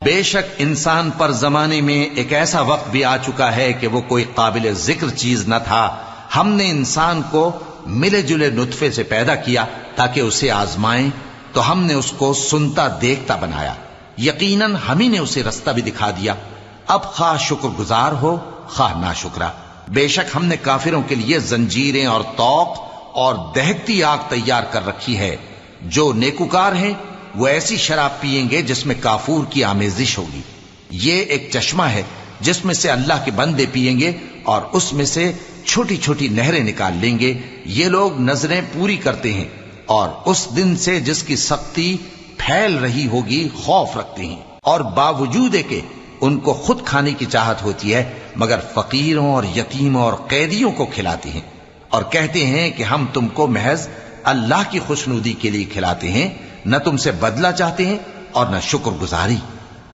بے شک انسان پر زمانے میں ایک ایسا وقت بھی آ چکا ہے کہ وہ کوئی قابل ذکر چیز نہ تھا. ہم نے انسان کو ملے جلے نطفے سے پیدا کیا تاکہ اسے آزمائیں، تو ہم نے اس کو سنتا دیکھتا بنایا. یقیناً ہم ہی نے اسے رستہ بھی دکھا دیا. اب خواہ شکر گزار ہو خواہ ناشکرا. بے شک ہم نے کافروں کے لیے زنجیریں اور طوق اور دہکتی آگ تیار کر رکھی ہے. جو نیکوکار ہیں وہ ایسی شراب پیئیں گے جس میں کافور کی آمیزش ہوگی. یہ ایک چشمہ ہے جس میں سے اللہ کے بندے پیئیں گے اور اس میں سے چھوٹی چھوٹی نہریں نکال لیں گے. یہ لوگ نظریں پوری کرتے ہیں اور اس دن سے جس کی سختی پھیل رہی ہوگی خوف رکھتے ہیں، اور باوجود کہ ان کو خود کھانے کی چاہت ہوتی ہے مگر فقیروں اور یتیموں اور قیدیوں کو کھلاتے ہیں، اور کہتے ہیں کہ ہم تم کو محض اللہ کی خوشنودی کے لیے کھلاتے ہیں، نہ تم سے بدلہ چاہتے ہیں اور نہ شکر گزاری.